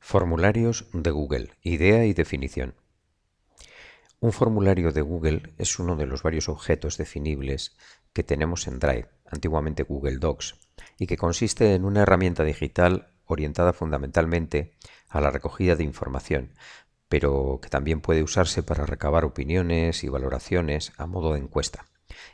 Formularios de Google, idea y definición. Un formulario de Google es uno de los varios objetos definibles que tenemos en Drive, antiguamente Google Docs, y que consiste en una herramienta digital orientada fundamentalmente a la recogida de información, pero que también puede usarse para recabar opiniones y valoraciones a modo de encuesta.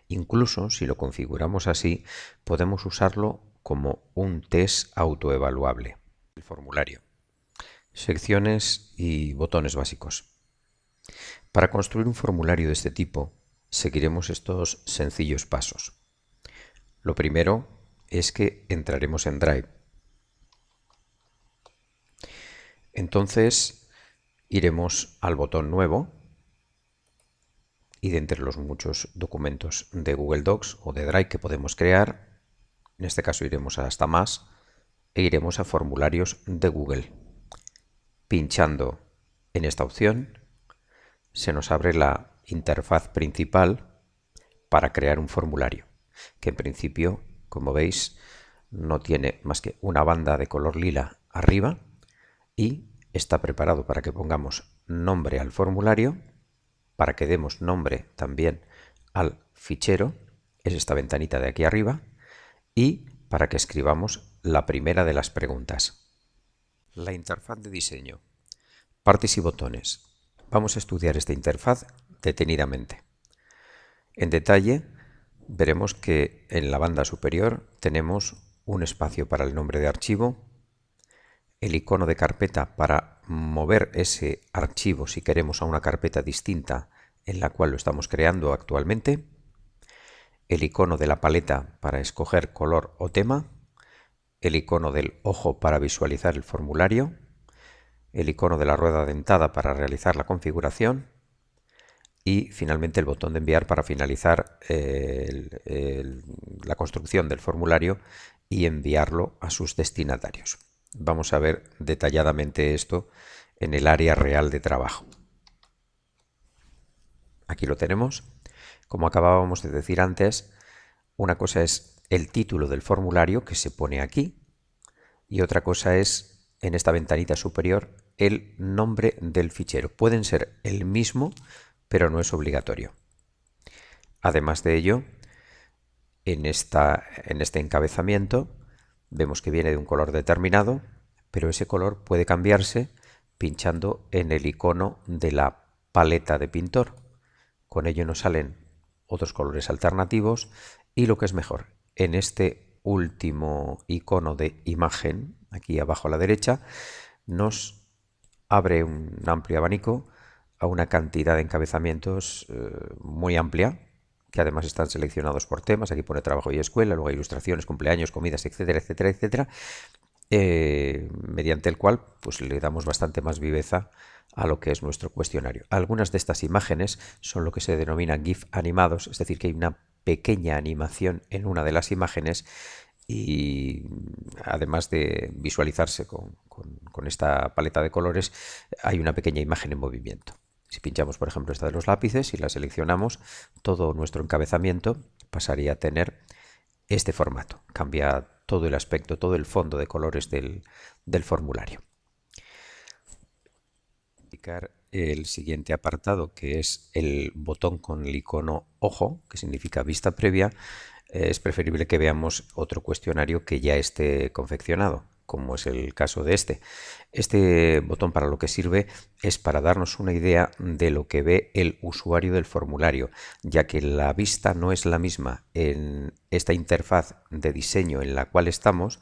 Incluso si lo configuramos así, podemos usarlo como un test autoevaluable. El formulario. Secciones y botones básicos. Para construir un formulario de este tipo, seguiremos estos sencillos pasos. Lo primero es que entraremos en Drive. Entonces iremos al botón Nuevo y de entre los muchos documentos de Google Docs o de Drive que podemos crear, en este caso iremos hasta Más e iremos a Formularios de Google. Pinchando en esta opción se nos abre la interfaz principal para crear un formulario, que en principio, como veis, no tiene más que una banda de color lila arriba y está preparado para que pongamos nombre al formulario, para que demos nombre también al fichero, es esta ventanita de aquí arriba, y para que escribamos la primera de las preguntas. La interfaz de diseño. Partes y botones. Vamos a estudiar esta interfaz detenidamente. En detalle veremos que en la banda superior tenemos un espacio para el nombre de archivo, el icono de carpeta para mover ese archivo si queremos a una carpeta distinta en la cual lo estamos creando actualmente, el icono de la paleta para escoger color o tema, el icono del ojo para visualizar el formulario, el icono de la rueda dentada para realizar la configuración y finalmente el botón de enviar para finalizar la construcción del formulario y enviarlo a sus destinatarios. Vamos a ver detalladamente esto en el área real de trabajo. Aquí lo tenemos. Como acabábamos de decir antes, una cosa es el título del formulario que se pone aquí y otra cosa es en esta ventanita superior el nombre del fichero. Pueden ser el mismo, pero no es obligatorio. Además de ello, en este encabezamiento vemos que viene de un color determinado, pero ese color puede cambiarse pinchando en el icono de la paleta de pintor. Con ello nos salen otros colores alternativos y lo que es mejor, en este último icono de imagen, aquí abajo a la derecha, nos abre un amplio abanico a una cantidad de encabezamientos muy amplia, que además están seleccionados por temas. Aquí pone trabajo y escuela, luego hay ilustraciones, cumpleaños, comidas, etcétera, etcétera, etcétera, mediante el cual pues le damos bastante más viveza a lo que es nuestro cuestionario. Algunas de estas imágenes son lo que se denominan GIF animados, es decir, que hay una pequeña animación en una de las imágenes y además de visualizarse con esta paleta de colores, hay una pequeña imagen en movimiento. Si pinchamos, por ejemplo, esta de los lápices y la seleccionamos, todo nuestro encabezamiento pasaría a tener este formato. Cambia todo el aspecto, todo el fondo de colores del formulario. El siguiente apartado, que es el botón con el icono ojo, que significa vista previa, es preferible que veamos otro cuestionario que ya esté confeccionado, como es el caso de este. Este botón para lo que sirve es para darnos una idea de lo que ve el usuario del formulario, ya que la vista no es la misma en esta interfaz de diseño en la cual estamos,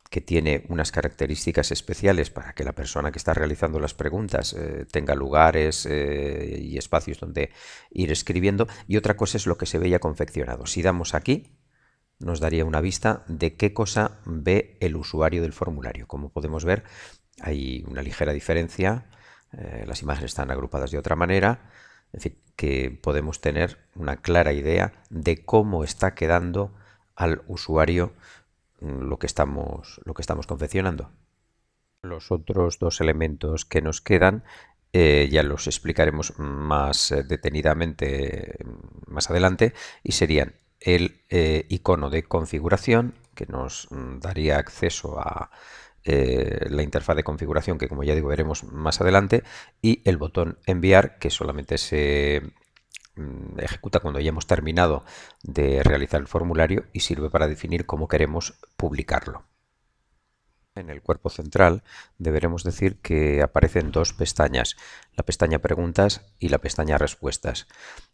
que tiene unas características especiales para que la persona que está realizando las preguntas tenga lugares y espacios donde ir escribiendo, y otra cosa es lo que se ve ya confeccionado. Si damos aquí, nos daría una vista de qué cosa ve el usuario del formulario. Como podemos ver, hay una ligera diferencia, las imágenes están agrupadas de otra manera, en fin, que podemos tener una clara idea de cómo está quedando al usuario lo que estamos confeccionando. Los otros dos elementos que nos quedan ya los explicaremos más detenidamente más adelante, y serían el icono de configuración, que nos daría acceso a la interfaz de configuración que, como ya digo, veremos más adelante, y el botón enviar, que solamente se ejecuta cuando ya hemos terminado de realizar el formulario y sirve para definir cómo queremos publicarlo. En el cuerpo central deberemos decir que aparecen dos pestañas, la pestaña preguntas y la pestaña respuestas.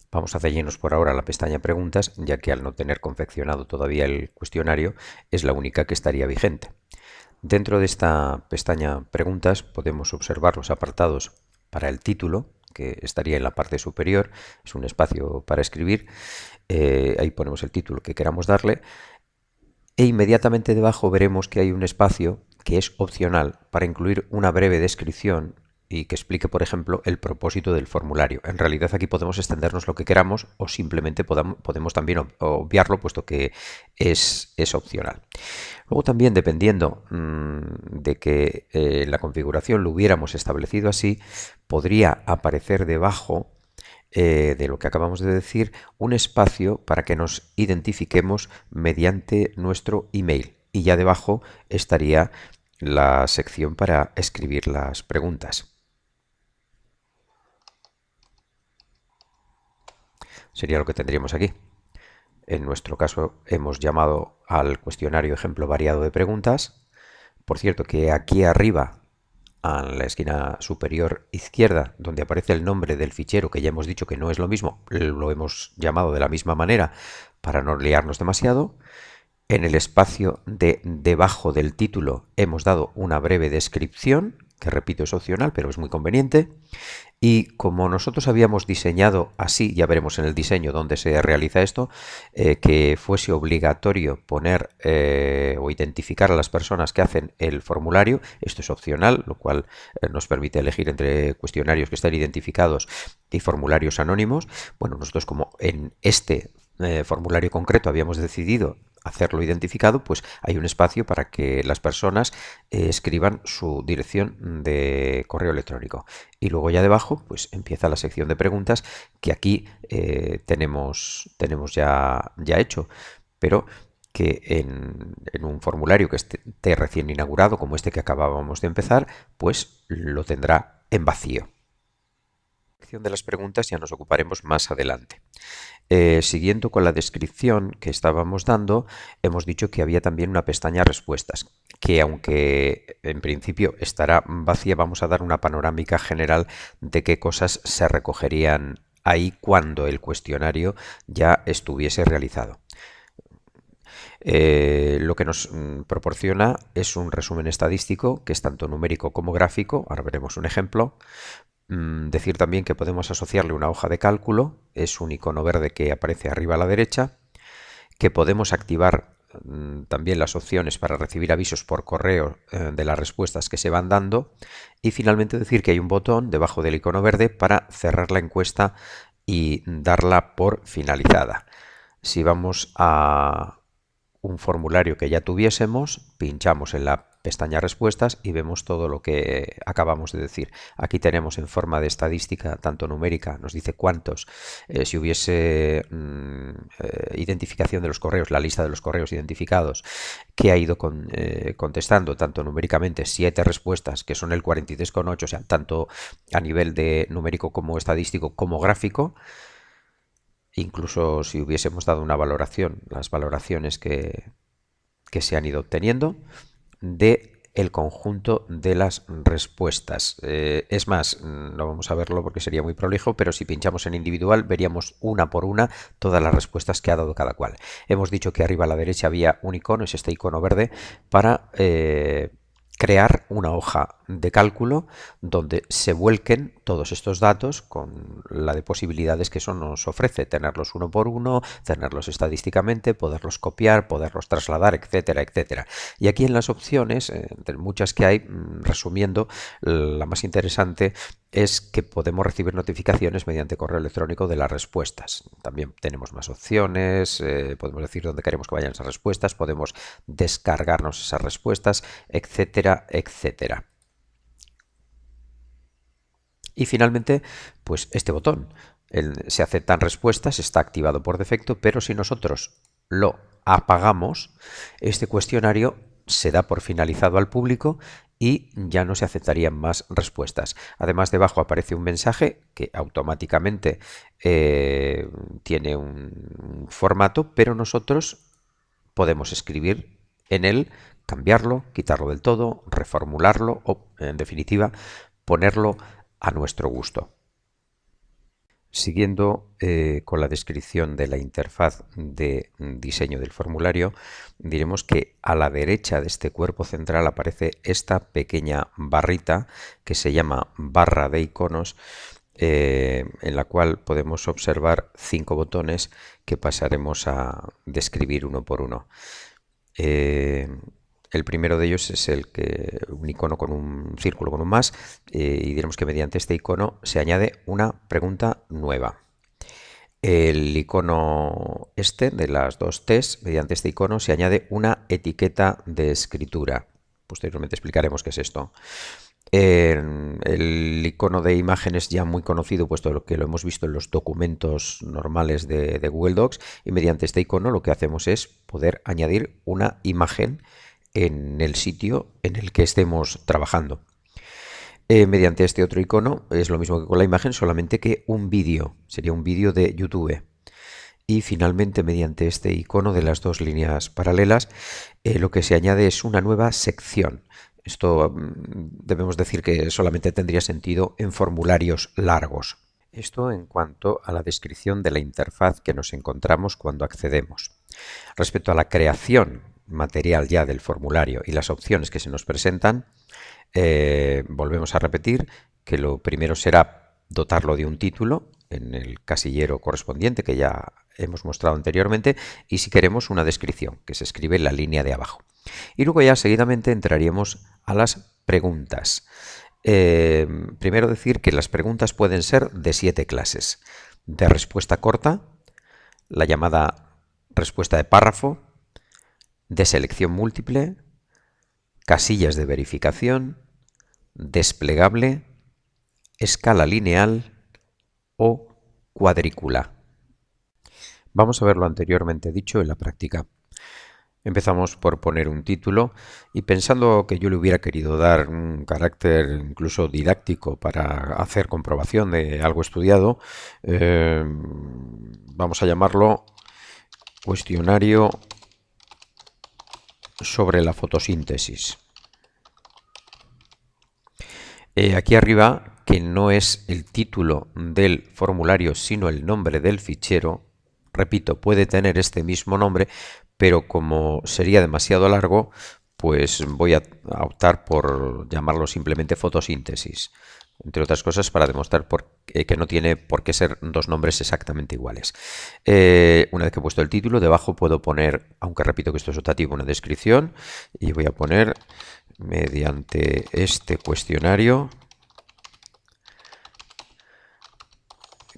Vamos a ceñirnos por ahora a la pestaña preguntas, ya que al no tener confeccionado todavía el cuestionario es la única que estaría vigente. Dentro de esta pestaña preguntas podemos observar los apartados para el título, que estaría en la parte superior, es un espacio para escribir, ahí ponemos el título que queramos darle, e inmediatamente debajo veremos que hay un espacio que es opcional para incluir una breve descripción y que explique, por ejemplo, el propósito del formulario. En realidad aquí podemos extendernos lo que queramos o simplemente podemos también obviarlo, puesto que es opcional. Luego también, dependiendo de que la configuración lo hubiéramos establecido así, podría aparecer debajo de lo que acabamos de decir, un espacio para que nos identifiquemos mediante nuestro email. Y ya debajo estaría la sección para escribir las preguntas. Sería lo que tendríamos aquí. En nuestro caso hemos llamado al cuestionario ejemplo variado de preguntas. Por cierto, que aquí arriba, en la esquina superior izquierda, donde aparece el nombre del fichero, que ya hemos dicho que no es lo mismo, lo hemos llamado de la misma manera para no liarnos demasiado. En el espacio de debajo del título hemos dado una breve descripción, que repito es opcional, pero es muy conveniente. Y como nosotros habíamos diseñado así, ya veremos en el diseño dónde se realiza esto, que fuese obligatorio poner o identificar a las personas que hacen el formulario. Esto es opcional, lo cual nos permite elegir entre cuestionarios que estén identificados y formularios anónimos. Bueno, nosotros, como en este formulario concreto habíamos decidido hacerlo identificado, pues hay un espacio para que las personas escriban su dirección de correo electrónico. Y luego ya debajo pues empieza la sección de preguntas, que aquí tenemos ya hecho, pero que en un formulario que esté recién inaugurado, como este que acabábamos de empezar, pues lo tendrá en vacío. La sección de las preguntas ya nos ocuparemos más adelante. Siguiendo con la descripción que estábamos dando, hemos dicho que había también una pestaña respuestas, que aunque en principio estará vacía, vamos a dar una panorámica general de qué cosas se recogerían ahí cuando el cuestionario ya estuviese realizado. Lo que nos proporciona es un resumen estadístico que es tanto numérico como gráfico. Ahora veremos un ejemplo. Decir también que podemos asociarle una hoja de cálculo, es un icono verde que aparece arriba a la derecha, que podemos activar también las opciones para recibir avisos por correo de las respuestas que se van dando, y finalmente decir que hay un botón debajo del icono verde para cerrar la encuesta y darla por finalizada. Si vamos a un formulario que ya tuviésemos, pinchamos en la pestaña respuestas y vemos todo lo que acabamos de decir. Aquí tenemos en forma de estadística, tanto numérica, nos dice cuántos, si hubiese identificación de los correos, la lista de los correos identificados, que ha ido contestando tanto numéricamente 7 respuestas, que son el 43,8, o sea, tanto a nivel de numérico como estadístico como gráfico. Incluso si hubiésemos dado una valoración, las valoraciones que se han ido obteniendo de el conjunto de las respuestas. Es más, no vamos a verlo porque sería muy prolijo, pero si pinchamos en individual veríamos una por una todas las respuestas que ha dado cada cual. Hemos dicho que arriba a la derecha había un icono, es este icono verde, para crear una hoja de cálculo donde se vuelquen todos estos datos con la de posibilidades que eso nos ofrece, tenerlos uno por uno, tenerlos estadísticamente, poderlos copiar, poderlos trasladar, etcétera, etcétera. Y aquí en las opciones, entre muchas que hay, resumiendo, la más interesante es que podemos recibir notificaciones mediante correo electrónico de las respuestas. También tenemos más opciones, podemos decir dónde queremos que vayan esas respuestas, podemos descargarnos esas respuestas, etcétera, etcétera. Y finalmente, pues este botón, se aceptan respuestas, está activado por defecto, pero si nosotros lo apagamos, este cuestionario se da por finalizado al público y ya no se aceptarían más respuestas. Además, debajo aparece un mensaje que automáticamente tiene un formato, pero nosotros podemos escribir en él, cambiarlo, quitarlo del todo, reformularlo o, en definitiva, ponerlo a nuestro gusto. Siguiendo con la descripción de la interfaz de diseño del formulario, diremos que a la derecha de este cuerpo central aparece esta pequeña barrita que se llama barra de iconos, en la cual podemos observar 5 botones que pasaremos a describir uno por uno. El primero de ellos es un icono con un círculo con un más, y diremos que mediante este icono se añade una pregunta nueva. El icono de las dos T's, mediante este icono se añade una etiqueta de escritura. Posteriormente explicaremos qué es esto. El icono de imágenes ya muy conocido, puesto que lo hemos visto en los documentos normales de Google Docs, y mediante este icono lo que hacemos es poder añadir una imagen en el sitio en el que estemos trabajando. Mediante este otro icono es lo mismo que con la imagen, solamente que un vídeo, sería un vídeo de YouTube. Y finalmente, mediante este icono de las dos líneas paralelas, lo que se añade es una nueva sección. Esto debemos decir que solamente tendría sentido en formularios largos. Esto en cuanto a la descripción de la interfaz que nos encontramos cuando accedemos. Respecto a la creación material ya del formulario y las opciones que se nos presentan, volvemos a repetir que lo primero será dotarlo de un título en el casillero correspondiente que ya hemos mostrado anteriormente, y si queremos una descripción que se escribe en la línea de abajo. Y luego ya seguidamente entraríamos a las preguntas. Primero decir que las preguntas pueden ser de 7 clases: de respuesta corta, la llamada respuesta de párrafo, de selección múltiple, casillas de verificación, desplegable, escala lineal o cuadrícula. Vamos a ver lo anteriormente dicho en la práctica. Empezamos por poner un título y, pensando que yo le hubiera querido dar un carácter incluso didáctico para hacer comprobación de algo estudiado, vamos a llamarlo cuestionario sobre la fotosíntesis. Aquí arriba, que no es el título del formulario sino el nombre del fichero, repito, puede tener este mismo nombre, pero como sería demasiado largo, pues voy a optar por llamarlo simplemente fotosíntesis, entre otras cosas para demostrar que no tiene por qué ser dos nombres exactamente iguales. Una vez que he puesto el título, debajo puedo poner, aunque repito que esto es optativo, una descripción, y voy a poner: mediante este cuestionario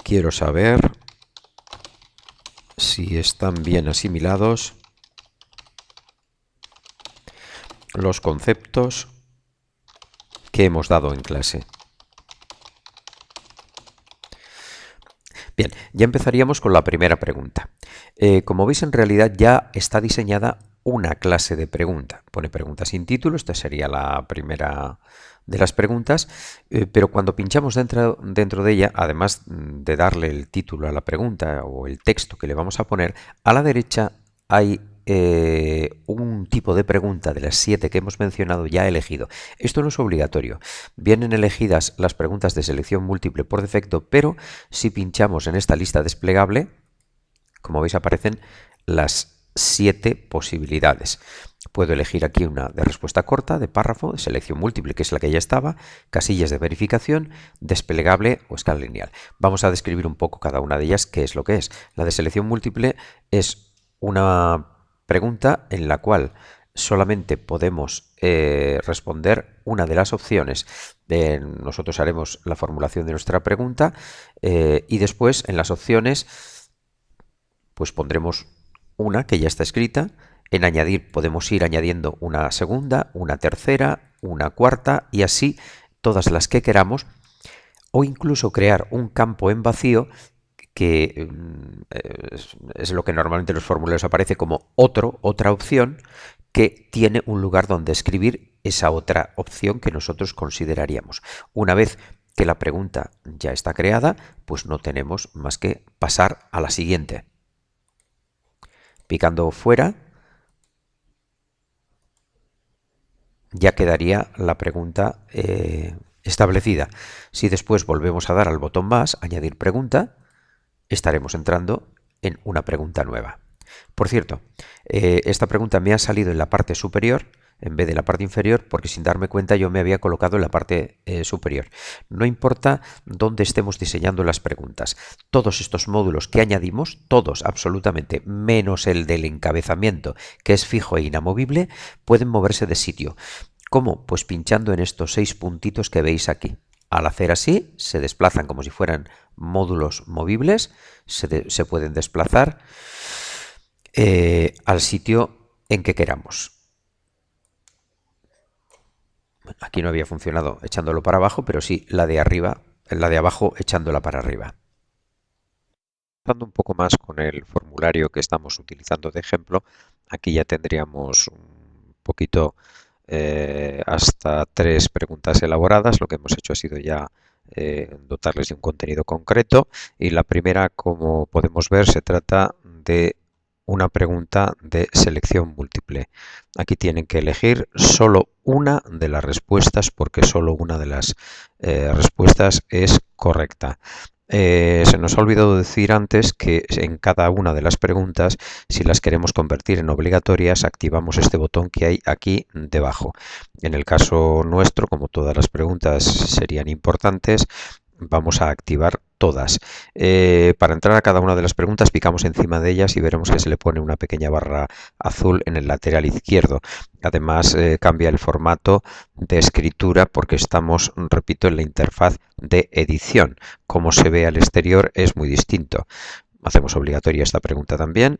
quiero saber si están bien asimilados los conceptos que hemos dado en clase. Bien, ya empezaríamos con la primera pregunta. Como veis, en realidad ya está diseñada una clase de pregunta. Pone pregunta sin título, esta sería la primera de las preguntas, pero cuando pinchamos dentro de ella, además de darle el título a la pregunta o el texto que le vamos a poner, a la derecha hay un tipo de pregunta de las 7 que hemos mencionado ya elegido. Esto no es obligatorio. Vienen elegidas las preguntas de selección múltiple por defecto, pero si pinchamos en esta lista desplegable, como veis, aparecen las 7 posibilidades. Puedo elegir aquí una de respuesta corta, de párrafo, de selección múltiple, que es la que ya estaba, casillas de verificación, desplegable o escala lineal. Vamos a describir un poco cada una de ellas qué es lo que es. La de selección múltiple es una pregunta en la cual solamente podemos responder una de las opciones. Nosotros haremos la formulación de nuestra pregunta y después en las opciones pues pondremos una que ya está escrita. En añadir podemos ir añadiendo una segunda, una tercera, una cuarta y así todas las que queramos, o incluso crear un campo en vacío que es lo que normalmente en los formularios aparece como otra opción, que tiene un lugar donde escribir esa otra opción que nosotros consideraríamos. Una vez que la pregunta ya está creada, pues no tenemos más que pasar a la siguiente. Picando fuera, ya quedaría la pregunta establecida. Si después volvemos a dar al botón más, añadir pregunta, estaremos entrando en una pregunta nueva. Por cierto, esta pregunta me ha salido en la parte superior en vez de la parte inferior, porque sin darme cuenta yo me había colocado en la parte superior. No importa dónde estemos diseñando las preguntas. Todos estos módulos que añadimos, todos absolutamente, menos el del encabezamiento, que es fijo e inamovible, pueden moverse de sitio. ¿Cómo? Pues pinchando en estos 6 puntitos que veis aquí. Al hacer así, se desplazan como si fueran módulos movibles, se pueden desplazar al sitio en que queramos. Aquí no había funcionado echándolo para abajo, pero sí la de arriba, la de abajo echándola para arriba. Avanzando un poco más con el formulario que estamos utilizando de ejemplo, aquí ya tendríamos un poquito hasta 3 preguntas elaboradas. Lo que hemos hecho ha sido ya dotarles de un contenido concreto, y la primera, como podemos ver, se trata de una pregunta de selección múltiple. Aquí tienen que elegir solo una de las respuestas, porque solo una de las respuestas es correcta. Se nos ha olvidado decir antes que en cada una de las preguntas, si las queremos convertir en obligatorias, activamos este botón que hay aquí debajo. En el caso nuestro, como todas las preguntas serían importantes, vamos a activar todas. Para entrar a cada una de las preguntas, picamos encima de ellas y veremos que se le pone una pequeña barra azul en el lateral izquierdo. Además, cambia el formato de escritura porque estamos, repito, en la interfaz de edición. Como se ve al exterior es muy distinto. Hacemos obligatoria esta pregunta también.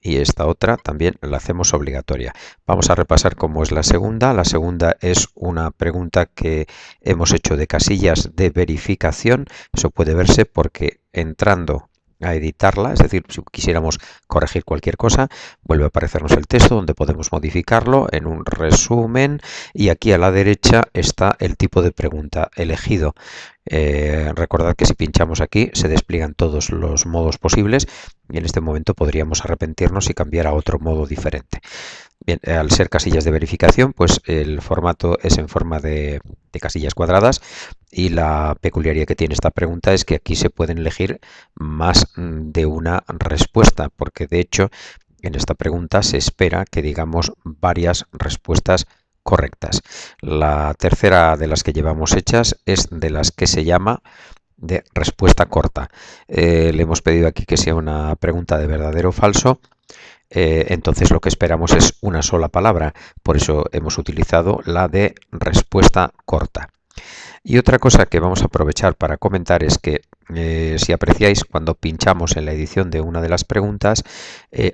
Y esta otra también la hacemos obligatoria. Vamos a repasar cómo es la segunda. La segunda es una pregunta que hemos hecho de casillas de verificación. Eso puede verse porque entrando a editarla, es decir, si quisiéramos corregir cualquier cosa, vuelve a aparecernos el texto donde podemos modificarlo en un resumen, y aquí a la derecha está el tipo de pregunta elegido. Recordad que si pinchamos aquí se despliegan todos los modos posibles, y en este momento podríamos arrepentirnos y cambiar a otro modo diferente. Bien, al ser casillas de verificación, pues el formato es en forma de casillas cuadradas, y la peculiaridad que tiene esta pregunta es que aquí se pueden elegir más de una respuesta, porque de hecho en esta pregunta se espera que digamos varias respuestas correctas. La tercera de las que llevamos hechas es de las que se llama de respuesta corta. Le hemos pedido aquí que sea una pregunta de verdadero o falso. Entonces lo que esperamos es una sola palabra, por eso hemos utilizado la de respuesta corta. Y otra cosa que vamos a aprovechar para comentar es que si apreciáis, cuando pinchamos en la edición de una de las preguntas,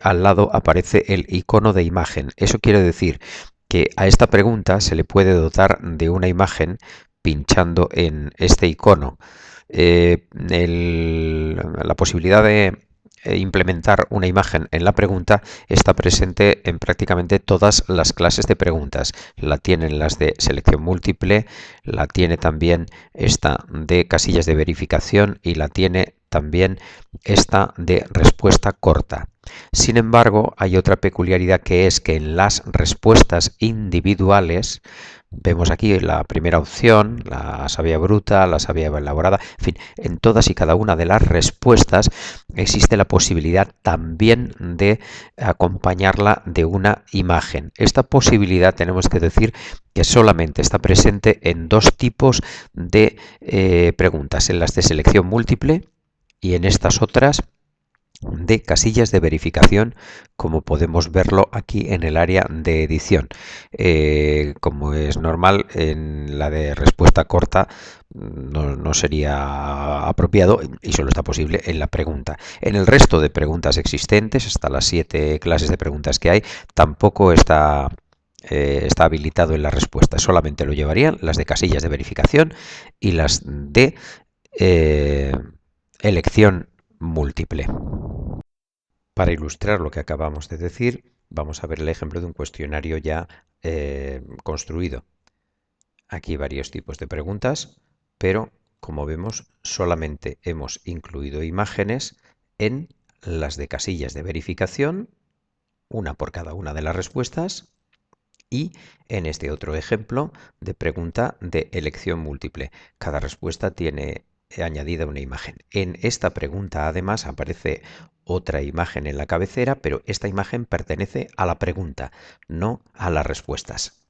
al lado aparece el icono de imagen. Eso quiere decir que a esta pregunta se le puede dotar de una imagen pinchando en este icono. La posibilidad de implementar una imagen en la pregunta está presente en prácticamente todas las clases de preguntas. La tienen las de selección múltiple, la tiene también esta de casillas de verificación, y la tiene también esta de respuesta corta. Sin embargo, hay otra peculiaridad, que es que en las respuestas individuales, vemos aquí la primera opción, la savia bruta, la savia elaborada, en fin, en todas y cada una de las respuestas existe la posibilidad también de acompañarla de una imagen. Esta posibilidad tenemos que decir que solamente está presente en 2 tipos de preguntas, en las de selección múltiple y en estas otras de casillas de verificación, como podemos verlo aquí en el área de edición. Como es normal, en la de respuesta corta no sería apropiado, y solo está posible en la pregunta. En el resto de preguntas existentes, hasta las 7 clases de preguntas que hay, tampoco está habilitado en la respuesta. Solamente lo llevarían las de casillas de verificación y las de elección múltiple. Para ilustrar lo que acabamos de decir, Vamos a ver el ejemplo de un cuestionario ya construido. Aquí hay varios tipos de preguntas, pero como vemos solamente hemos incluido imágenes en las de casillas de verificación, una por cada una de las respuestas, y en este otro ejemplo de pregunta de elección múltiple. Cada respuesta tiene añadida una imagen. En esta pregunta además aparece otra imagen en la cabecera, pero esta imagen pertenece a la pregunta, no a las respuestas.